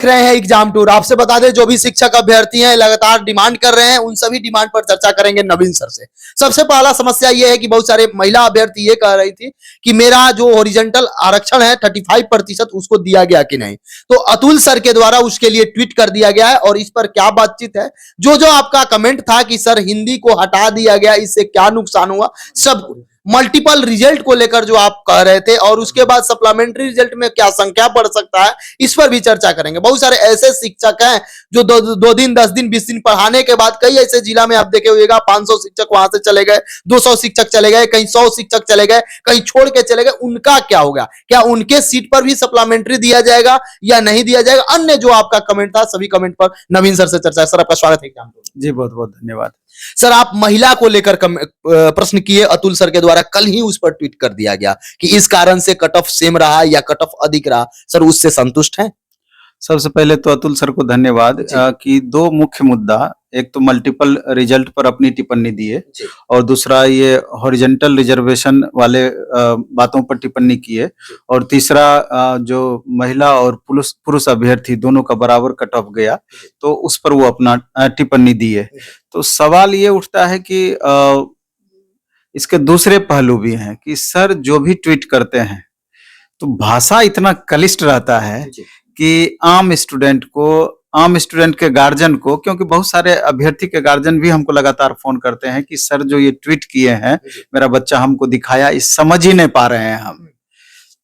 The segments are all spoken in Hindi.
रहे हैं एग्जाम टूर। आपसे बता दें, जो भी शिक्षक अभ्यर्थी हैं लगातार डिमांड कर रहे हैं, उन सभी डिमांड पर चर्चा करेंगे नवीन सर से। सबसे पहला समस्या यह है कि बहुत सारे महिला अभ्यर्थी ये कह रही थी कि मेरा जो हॉरिजॉन्टल आरक्षण है 35% उसको दिया गया कि नहीं। तो अतुल सर के द्वारा उसके लिए ट्वीट कर दिया गया है और इस पर क्या बातचीत है, जो जो आपका कमेंट था कि सर हिंदी को हटा दिया गया, इससे क्या नुकसान हुआ, सब मल्टीपल रिजल्ट को लेकर जो आप कह रहे थे और उसके बाद सप्लीमेंट्री रिजल्ट में क्या संख्या बढ़ सकता है, इस पर भी चर्चा करेंगे। बहुत सारे ऐसे शिक्षक हैं जो दो दिन 10 दिन 20 दिन पढ़ाने के बाद कई ऐसे जिला में आप देखे होगा 500 शिक्षक वहां से चले गए, 200 शिक्षक चले गए, कहीं 100 शिक्षक चले गए, कहीं छोड़ के चले गए। उनका क्या होगा? क्या उनके सीट पर भी सप्लीमेंट्री दिया जाएगा या नहीं दिया जाएगा? अन्य जो आपका कमेंट था, सभी कमेंट पर नवीन सर से चर्चा। सर आपका स्वागत है। जी बहुत बहुत धन्यवाद। सर आप महिला को लेकर प्रश्न किए अतुल सर के द्वारा, कल ही उस पर ट्वीट कर दिया गया कि इस कारण से कट ऑफ सेम रहा या कट ऑफ अधिक रहा। सर उससे संतुष्ट हैं? सबसे पहले तो अतुल सर को धन्यवाद कि दो मुख्य मुद्दा, एक तो मल्टीपल रिजल्ट पर अपनी टिप्पणी दिए और दूसरा ये हॉरिजॉन्टल रिजर्वेशन वाले बातों पर टिप्पणी किए और तीसरा जो महिला और पुरुष अभ्यर्थी दोनों का बराबर कट ऑफ गया तो उस पर वो अपना टिप्पणी दिए। तो सवाल ये उठता है कि इसके दूसरे पहलू भी हैं कि सर जो भी ट्वीट करते हैं तो भाषा इतना क्लिष्ट रहता है कि आम स्टूडेंट के गार्जियन को, क्योंकि बहुत सारे अभ्यर्थी के गार्जियन भी हमको लगातार फोन करते हैं कि सर जो ये ट्वीट किए हैं मेरा बच्चा हमको दिखाया, इस समझ ही नहीं पा रहे हैं हम।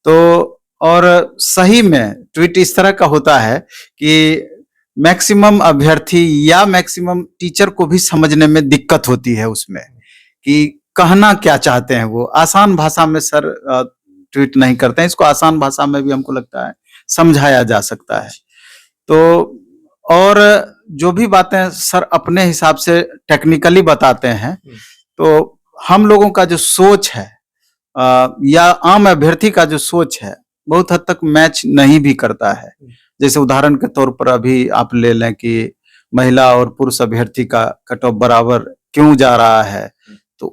तो और सही में ट्वीट इस तरह का होता है कि मैक्सिमम अभ्यर्थी या मैक्सिमम टीचर को भी समझने में दिक्कत होती है उसमें कि कहना क्या चाहते हैं। वो आसान भाषा में सर ट्वीट नहीं करते हैं, इसको आसान भाषा में भी हमको लगता है समझाया जा सकता है। तो और जो भी बातें सर अपने हिसाब से टेक्निकली बताते हैं तो हम लोगों का जो सोच है या आम अभ्यर्थी का जो सोच है बहुत हद तक मैच नहीं भी करता है। जैसे उदाहरण के तौर पर अभी आप ले लें कि महिला और पुरुष अभ्यर्थी का कट ऑफ बराबर क्यों जा रहा है, तो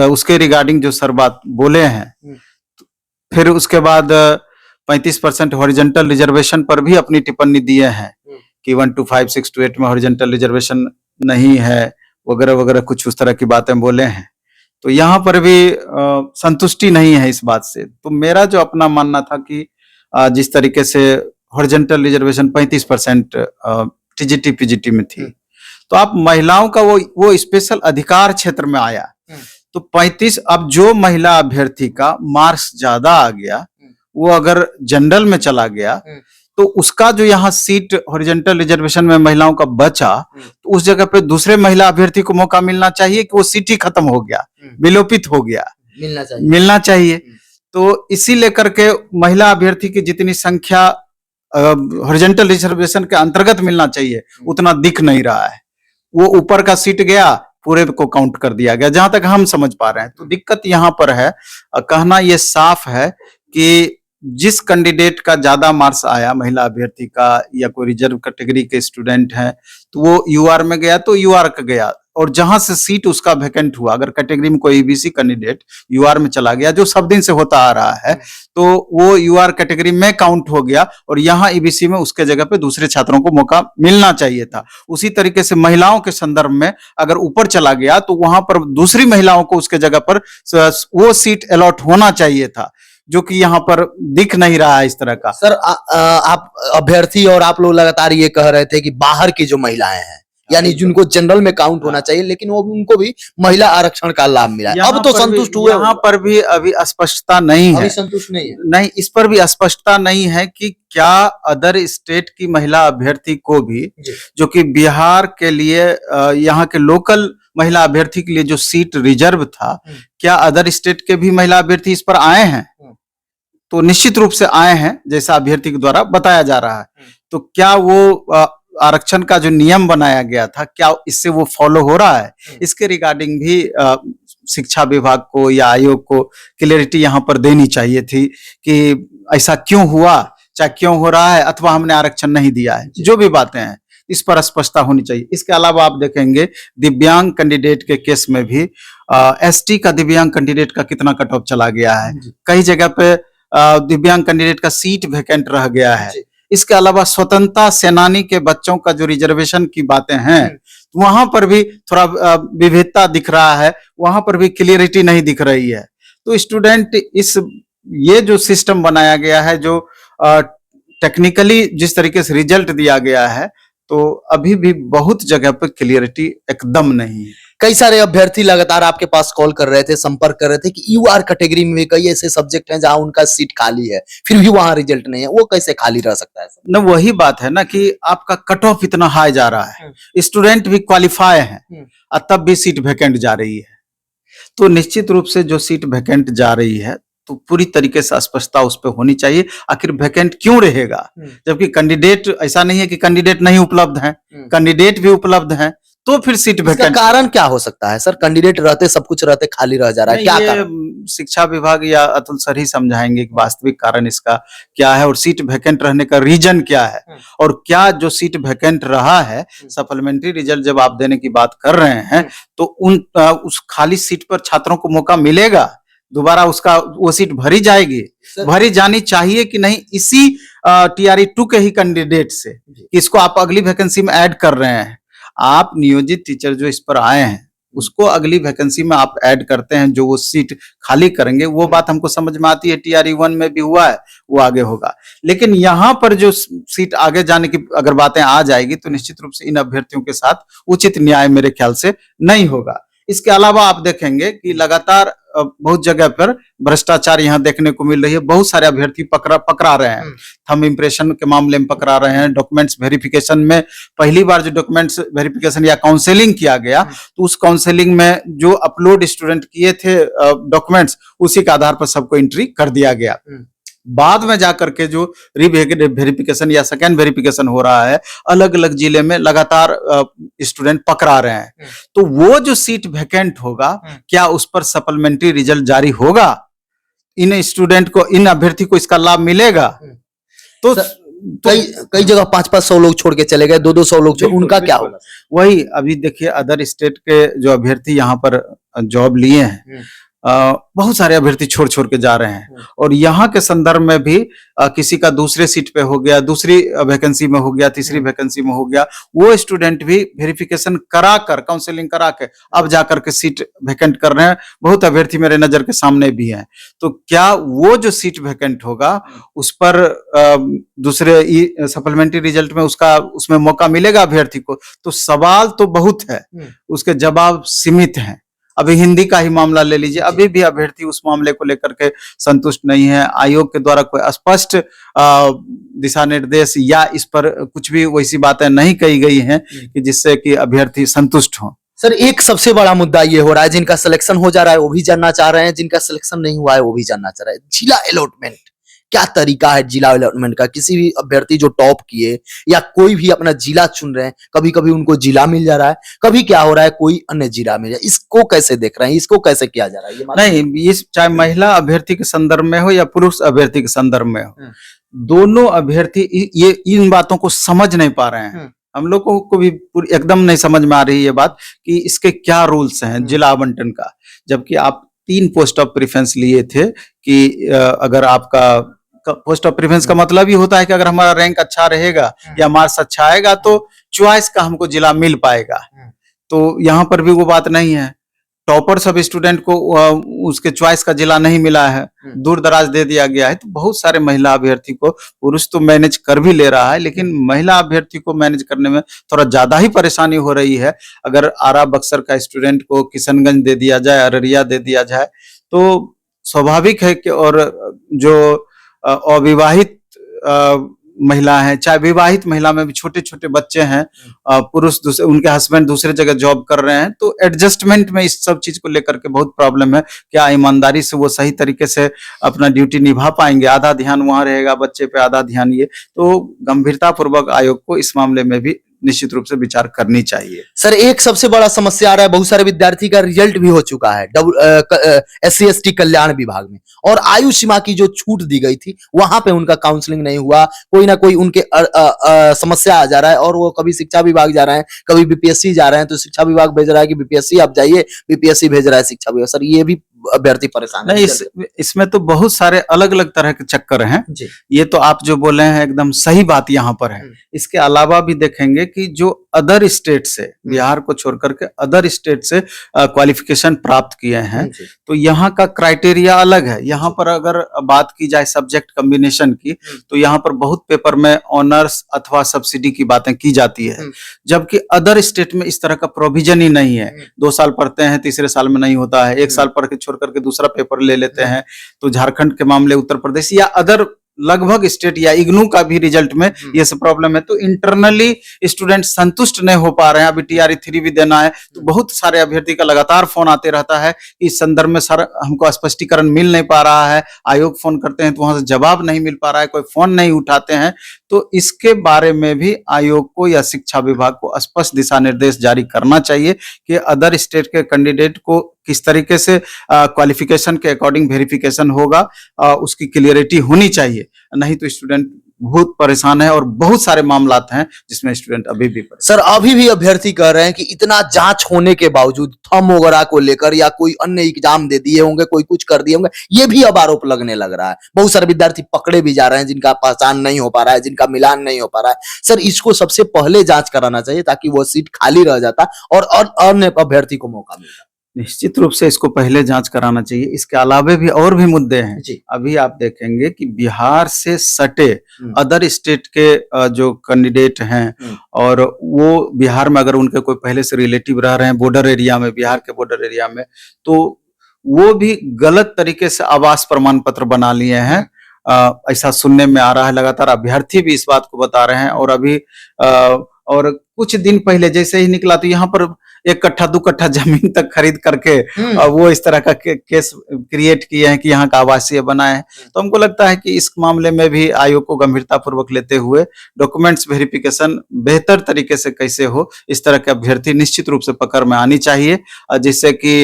उसके रिगार्डिंग जो सर बात बोले हैं। फिर उसके बाद 35% हॉरिजॉन्टल रिजर्वेशन पर भी अपनी टिप्पणी दिए हैं कि 1 to 5, 6 to 8 में हॉरिजॉन्टल रिजर्वेशन नहीं है वगैरह वगैरह, कुछ उस तरह की बातें बोले हैं। तो यहाँ पर भी संतुष्टि नहीं है इस बात से। तो मेरा जो अपना मानना था कि जिस तरीके से हॉरिजॉन्टल रिजर्वेशन 35% टीजीटी पीजीटी में थी, तो आप महिलाओं का वो स्पेशल अधिकार क्षेत्र में आया तो 35, अब जो महिला अभ्यर्थी का मार्क्स ज्यादा आ गया वो अगर जनरल में चला गया तो उसका जो यहाँ सीट हॉरिजॉन्टल रिजर्वेशन में महिलाओं का बचा तो उस जगह पे दूसरे महिला अभ्यर्थी को मौका मिलना चाहिए कि वो सीट ही खत्म हो गया, विलोपित हो गया, मिलना चाहिए। तो इसी लेकर के महिला अभ्यर्थी की जितनी संख्या हॉरिजॉन्टल रिजर्वेशन के अंतर्गत मिलना चाहिए उतना दिख नहीं रहा है। वो ऊपर का सीट गया, पूरे को काउंट कर दिया गया, जहां तक हम समझ पा रहे हैं। तो दिक्कत यहाँ पर है, कहना ये साफ है कि जिस कैंडिडेट का ज्यादा मार्क्स आया, महिला अभ्यर्थी का या कोई रिजर्व कैटेगरी के स्टूडेंट है, तो वो यूआर में गया तो यूआर का गया, और जहां से सीट उसका वैकेंट हुआ, अगर कैटेगरी में कोई ईबीसी कैंडिडेट यूआर में चला गया, जो सब दिन से होता आ रहा है, तो वो यूआर कैटेगरी में काउंट हो गया और यहाँ ईबीसी में उसके जगह पे दूसरे छात्रों को मौका मिलना चाहिए था। उसी तरीके से महिलाओं के संदर्भ में अगर ऊपर चला गया तो वहां पर दूसरी महिलाओं को उसके जगह पर वो सीट अलॉट होना चाहिए था, जो कि यहाँ पर दिख नहीं रहा है इस तरह का। सर आप अभ्यर्थी और आप लोग लगातार ये कह रहे थे कि बाहर की जो महिलाएं हैं, यानी जिनको जनरल में काउंट होना चाहिए, लेकिन वो उनको भी महिला आरक्षण का लाभ मिला है। अब तो संतुष्ट हुए? यहाँ पर भी अभी स्पष्टता नहीं है, अभी संतुष्ट नहीं है। नहीं, इस पर भी स्पष्टता नहीं है कि क्या अदर स्टेट की महिला अभ्यर्थी को भी, जो कि बिहार के लिए यहाँ के लोकल महिला अभ्यर्थी के लिए जो सीट रिजर्व था, क्या अदर स्टेट के भी महिला अभ्यर्थी इस पर आए हैं? तो निश्चित रूप से आए हैं, जैसा अभ्यर्थी के द्वारा बताया जा रहा है। तो क्या वो आरक्षण का जो नियम बनाया गया था, क्या इससे वो फॉलो हो रहा है? इसके रिगार्डिंग भी शिक्षा विभाग को या आयोग को क्लियरिटी यहाँ पर देनी चाहिए थी कि ऐसा क्यों हुआ, चाहे क्यों हो रहा है, अथवा हमने आरक्षण नहीं दिया है। जो भी बातें हैं इस पर स्पष्टता होनी चाहिए। इसके अलावा आप देखेंगे दिव्यांग कैंडिडेट के केस में भी एसटी का दिव्यांग कैंडिडेट का कितना कट ऑफ चला गया है। कई जगह पे दिव्यांग कैंडिडेट का सीट वैकेंट रह गया है। इसके अलावा स्वतंत्रता सेनानी के बच्चों का जो रिजर्वेशन की बातें हैं, तो वहां पर भी थोड़ा विविधता दिख रहा है, वहां पर भी क्लियरिटी नहीं दिख रही है। तो स्टूडेंट ये जो सिस्टम बनाया गया है, जो टेक्निकली जिस तरीके से रिजल्ट दिया गया है, तो अभी भी बहुत जगह पर क्लियरिटी एकदम नहीं है। कई सारे अभ्यर्थी लगातार आपके पास कॉल कर रहे थे, संपर्क कर रहे थे कि यूआर कैटेगरी में भी कई ऐसे सब्जेक्ट हैं जहां उनका सीट खाली है, फिर भी वहां रिजल्ट नहीं है, वो कैसे खाली रह सकता है? न वही बात है ना कि आपका कट ऑफ इतना हाई जा रहा है, स्टूडेंट भी क्वालिफाई हैं और तब भी सीट वैकेंट जा रही है। तो निश्चित रूप से जो सीट वैकेंट जा रही है, तो पूरी तरीके से स्पष्टता उस पर होनी चाहिए। आखिर वैकेंट क्यों रहेगा, जबकि कैंडिडेट, ऐसा नहीं है कि कैंडिडेट नहीं उपलब्ध हैं, कैंडिडेट भी उपलब्ध हैं, तो फिर सीट वैकेंट। कारण क्या हो सकता है सर? कैंडिडेट रहते, सब कुछ रहते, खाली रह जा रहा है, क्या कारण? शिक्षा विभाग या अतुल सर ही समझाएंगे कि वास्तविक कारण इसका क्या है और सीट वैकेंट रहने का रीजन क्या है, और क्या जो सीट वैकेंट रहा है, सप्लीमेंट्री रिजल्ट जब आप देने की बात कर रहे हैं, तो उस खाली सीट पर छात्रों को मौका मिलेगा, दोबारा वो सीट भरी जाएगी, भरी जानी चाहिए कि नहीं, इसी TRE 2 के ही कैंडिडेट से इसको आप अगली वैकेंसी में ऐड कर रहे हैं। आप नियोजित टीचर जो इस पर आए हैं, उसको अगली वैकेंसी में आप ऐड करते हैं, जो वो सीट खाली करेंगे, वो बात हमको समझ में आती है। TRE 1 में भी हुआ है, वो आगे होगा, लेकिन यहाँ पर जो सीट आगे जाने की अगर बातें आ जाएगी, तो निश्चित रूप से इन अभ्यर्थियों के साथ उचित न्याय मेरे ख्याल से नहीं होगा। इसके अलावा आप देखेंगे कि लगातार बहुत जगह पर भ्रष्टाचार यहाँ देखने को मिल रही है। बहुत सारे अभ्यर्थी पकड़ा रहे हैं, थंब इम्प्रेशन के मामले में पकड़ा रहे हैं, डॉक्यूमेंट्स वेरिफिकेशन में पहली बार जो डॉक्यूमेंट्स वेरिफिकेशन या काउंसलिंग किया गया, तो उस काउंसलिंग में जो अपलोड स्टूडेंट किए थे डॉक्यूमेंट्स, उसी के आधार पर सबको एंट्री कर दिया गया। बाद में जाकर के जो वेरिफिकेशन या सेकेंड वेरिफिकेशन हो रहा है, अलग अलग जिले में लगातार स्टूडेंट पकड़ा रहे हैं। तो वो जो सीट वैकेंट होगा, क्या उस पर सप्लीमेंट्री रिजल्ट जारी होगा? इन स्टूडेंट को, इन अभ्यर्थी को इसका लाभ मिलेगा? तो कई जगह 500-500 लोग छोड़ के चले गए, 200-200 लोग छोड़, उनका क्या होगा? वही अभी देखिए, अदर स्टेट के जो अभ्यर्थी यहाँ पर जॉब लिए हैं, बहुत सारे अभ्यर्थी छोड़ छोड़ के जा रहे हैं, और यहाँ के संदर्भ में भी किसी का दूसरे सीट पे हो गया, दूसरी वैकेंसी में हो गया, तीसरी वैकेंसी में हो गया, वो स्टूडेंट भी वेरिफिकेशन करा कर, काउंसलिंग करा के अब जाकर के सीट वैकेंट कर रहे हैं। बहुत अभ्यर्थी मेरे नजर के सामने भी हैं। तो क्या वो जो सीट वैकेंट होगा, उस पर दूसरे सप्लीमेंट्री रिजल्ट में उसमें मौका मिलेगा अभ्यर्थी को? तो सवाल तो बहुत है, उसके जवाब सीमित हैं। अभी हिंदी का ही मामला ले लीजिए, अभी भी अभ्यर्थी उस मामले को लेकर के संतुष्ट नहीं है। आयोग के द्वारा कोई स्पष्ट दिशा निर्देश या इस पर कुछ भी वैसी बातें नहीं कही गई हैं कि जिससे कि अभ्यर्थी संतुष्ट हो। सर, एक सबसे बड़ा मुद्दा ये हो रहा है, जिनका सिलेक्शन हो जा रहा है वो भी जानना चाह रहे हैं, जिनका सिलेक्शन नहीं हुआ है वो भी जानना चाह रहे हैं, जिला अलॉटमेंट। क्या तरीका है जिला अलॉटमेंट का? किसी भी अभ्यर्थी जो टॉप किए या कोई भी अपना जिला चुन रहे हैं, कभी कभी उनको जिला मिल जा रहा है, कभी क्या हो रहा है कोई अन्य जिला मिल जा रहा है। इसको कैसे देख रहे हैं, इसको कैसे किया जा रहा है? ये नहीं, इस चाहे महिला अभ्यर्थी के संदर्भ में हो या पुरुष अभ्यर्थी के संदर्भ में हो, दोनों अभ्यर्थी ये इन बातों को समझ नहीं पा रहे हैं। हम लोगों को भी एकदम नहीं समझ में आ रही है ये बात कि इसके क्या रूल्स हैं जिला आवंटन का। जबकि आप 3 पोस्ट ऑफ प्रेफरेंस लिए थे कि अगर आपका पोस्ट ऑफ प्रेफरेंस का मतलब ही होता है कि अगर हमारा रैंक अच्छा रहेगा या मार्क्स अच्छा आएगा तो चॉइस का हमको जिला मिल पाएगा। तो यहाँ पर भी वो बात नहीं है। टॉपर सब स्टूडेंट को उसके चॉइस का जिला नहीं मिला है, दूर दराज दे दिया गया है। तो बहुत सारे महिला अभ्यर्थी को, पुरुष तो मैनेज कर भी ले रहा है, लेकिन महिला अभ्यर्थी को मैनेज करने में थोड़ा ज्यादा ही परेशानी हो रही है। अगर आरा बक्सर का स्टूडेंट को किशनगंज दे दिया जाए, अररिया दे दिया जाए, तो स्वाभाविक है कि, और जो अविवाहित महिला है, चाहे विवाहित महिला में भी छोटे छोटे बच्चे हैं, पुरुष दूसरे, उनके हस्बैंड दूसरे जगह जॉब कर रहे हैं, तो एडजस्टमेंट में इस सब चीज को लेकर के बहुत प्रॉब्लम है। क्या ईमानदारी से वो सही तरीके से अपना ड्यूटी निभा पाएंगे? आधा ध्यान वहां रहेगा बच्चे पे, आधा ध्यान ये। तो गंभीरता पूर्वक आयोग को इस मामले में भी निश्चित रूप से विचार करनी चाहिए। सर, एक सबसे बड़ा समस्या आ रहा है, बहुत सारे विद्यार्थी का रिजल्ट भी हो चुका है SC/ST कल्याण विभाग में, और आयु सीमा की जो छूट दी गई थी वहां पे उनका काउंसलिंग नहीं हुआ। कोई ना कोई उनके समस्या आ जा रहा है, और वो कभी शिक्षा विभाग जा रहे हैं, कभी BPSC जा रहे हैं, तो शिक्षा विभाग भेज रहा है कि BPSC आप जाइए, BPSC भेज रहा है शिक्षा विभाग। सर, ये भी अभ्यर्थी परेशान है? नहीं, इसमें तो बहुत सारे अलग अलग तरह के चक्कर हैं। जी। ये तो आप जो बोले हैं एकदम सही बात यहाँ पर है। इसके अलावा भी देखेंगे कि जो अदर स्टेट से, बिहार को छोड़ करके अदर स्टेट से क्वालिफिकेशन प्राप्त किए हैं, तो यहाँ का क्राइटेरिया अलग है। यहाँ पर अगर बात की जाए सब्जेक्ट कॉम्बिनेशन की, तो यहाँ पर बहुत पेपर में ऑनर्स अथवा सब्सिडी की बातें की जाती है, जबकि अदर स्टेट में इस तरह का प्रोविजन ही नहीं है। 2 साल पढ़ते हैं, तीसरे साल में नहीं होता है, 1 साल पढ़ के छोड़ करके दूसरा पेपर ले लेते हैं। तो झारखंड के मामले, उत्तर प्रदेश या अदर लगभग स्टेट या इग्नू का भी रिजल्ट में ये सब प्रॉब्लम है। तो इंटरनली स्टूडेंट संतुष्ट नहीं हो पा रहे हैं। अभी TRE 3 भी देना है, तो बहुत सारे अभ्यर्थी का लगातार फोन आते रहता है कि इस संदर्भ में सर हमको स्पष्टीकरण मिल नहीं पा रहा है। आयोग फोन करते हैं तो वहां से जवाब नहीं मिल पा रहा है, कोई फोन नहीं उठाते हैं। तो इसके बारे में भी आयोग को या शिक्षा विभाग को स्पष्ट दिशा निर्देश जारी करना चाहिए कि अदर स्टेट के कैंडिडेट को किस तरीके से क्वालिफिकेशन के अकॉर्डिंग वेरिफिकेशन होगा, उसकी क्लियरिटी होनी चाहिए। नहीं तो स्टूडेंट बहुत परेशान है और बहुत सारे मामलात हैं जिसमें स्टूडेंट अभी भी सर अभी भी अभ्यर्थी कह रहे हैं कि इतना जांच होने के बावजूद थम वगैरह को लेकर या कोई अन्य एग्जाम दे दिए होंगे, कोई कुछ कर दिए होंगे, ये भी अब आरोप लगने लग रहा है। बहुत सारे विद्यार्थी पकड़े भी जा रहे हैं जिनका पहचान नहीं हो पा रहा है, जिनका मिलान नहीं हो पा रहा है। सर इसको सबसे पहले जांच कराना चाहिए ताकि वो सीट खाली रह जाता और अन्य अभ्यर्थी को मौका मिलता। निश्चित रूप से इसको पहले जांच कराना चाहिए। इसके अलावा भी और भी मुद्दे हैं जी। अभी आप देखेंगे कि बिहार से सटे अदर स्टेट के जो कैंडिडेट हैं और वो बिहार में अगर उनके कोई पहले से रिलेटिव रह रहे हैं बॉर्डर एरिया में, बिहार के बॉर्डर एरिया में, तो वो भी गलत तरीके से आवास प्रमाण पत्र बना लिए हैं। ऐसा सुनने में आ रहा है, लगातार अभ्यर्थी भी इस बात को बता रहे हैं। और अभी और कुछ दिन पहले जैसे ही निकला तो यहाँ पर 1 कट्ठा 2 कट्ठा जमीन तक खरीद करके वो इस तरह का केस क्रिएट किए हैं कि यहाँ का आवासीय बनाए हैं। तो हमको लगता है कि इस मामले में भी आयोग को गंभीरता पूर्वक लेते हुए डॉक्यूमेंट्स वेरिफिकेशन बेहतर तरीके से कैसे हो, इस तरह के अभ्यर्थी निश्चित रूप से पकड़ में आनी चाहिए, जिससे कि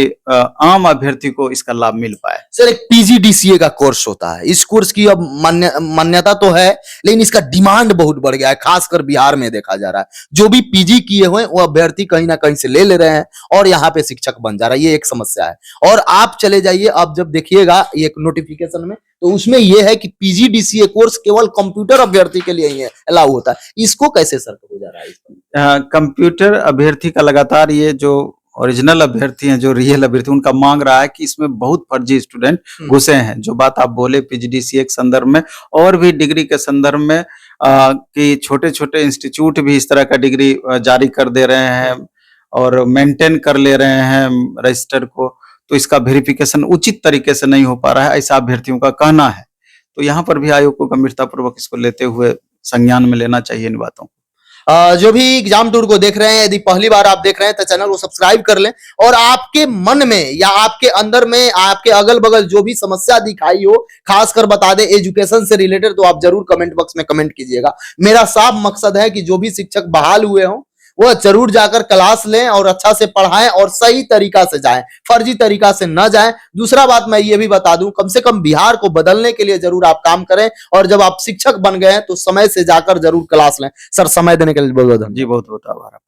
आम अभ्यर्थी को इसका लाभ मिल पाए। सर एक PGDCA का कोर्स होता है, इस कोर्स की अब मान्यता तो है, लेकिन इसका डिमांड बहुत बढ़ गया है, खासकर बिहार में देखा जा रहा है। जो भी PG किए हुए वो अभ्यर्थी कहीं ना कहीं से ले रहे हैं और यहाँ पे शिक्षक बन जा रहा है, ये एक समस्या है। और आप चले जाइए, आप जब देखिएगा एक नोटिफिकेशन में, तो उसमें यह है कि PGDCA कोर्स केवल कंप्यूटर अभ्यर्थी के लिए ही अलाउ होता है। इसको कैसे सर हो जा रहा है? कंप्यूटर अभ्यर्थी का लगातार ये जो ओरिजिनल अभ्यर्थी हैं, जो रियल अभ्यर्थी, उनका मांग रहा है कि इसमें बहुत फर्जी स्टूडेंट घुसे हैं। जो बात आप बोले PGDCA के संदर्भ में और भी डिग्री के संदर्भ में कि छोटे छोटे इंस्टीट्यूट भी इस तरह का डिग्री जारी कर दे रहे हैं और मेंटेन कर ले रहे हैं रजिस्टर को, तो इसका वेरिफिकेशन उचित तरीके से नहीं हो पा रहा है, ऐसा अभ्यर्थियों का कहना है। तो यहाँ पर भी आयोग को गंभीरता पूर्वक इसको लेते हुए संज्ञान में लेना चाहिए इन बातों को। जो भी एग्जाम टूर को देख रहे हैं, यदि पहली बार आप देख रहे हैं तो चैनल को सब्सक्राइब कर लें और आपके मन में या आपके अंदर में, आपके अगल बगल जो भी समस्या दिखाई हो, खासकर बता दें एजुकेशन से रिलेटेड, तो आप जरूर कमेंट बॉक्स में कमेंट कीजिएगा। मेरा साफ मकसद है कि जो भी शिक्षक बहाल हुए हों वो जरूर जाकर क्लास लें और अच्छा से पढ़ाएं और सही तरीका से जाएं, फर्जी तरीका से न जाएं। दूसरा बात मैं ये भी बता दूं, कम से कम बिहार को बदलने के लिए जरूर आप काम करें और जब आप शिक्षक बन गए हैं तो समय से जाकर जरूर क्लास लें। सर समय देने के लिए बहुत बहुत धन्यवाद। जी बहुत बहुत आभार।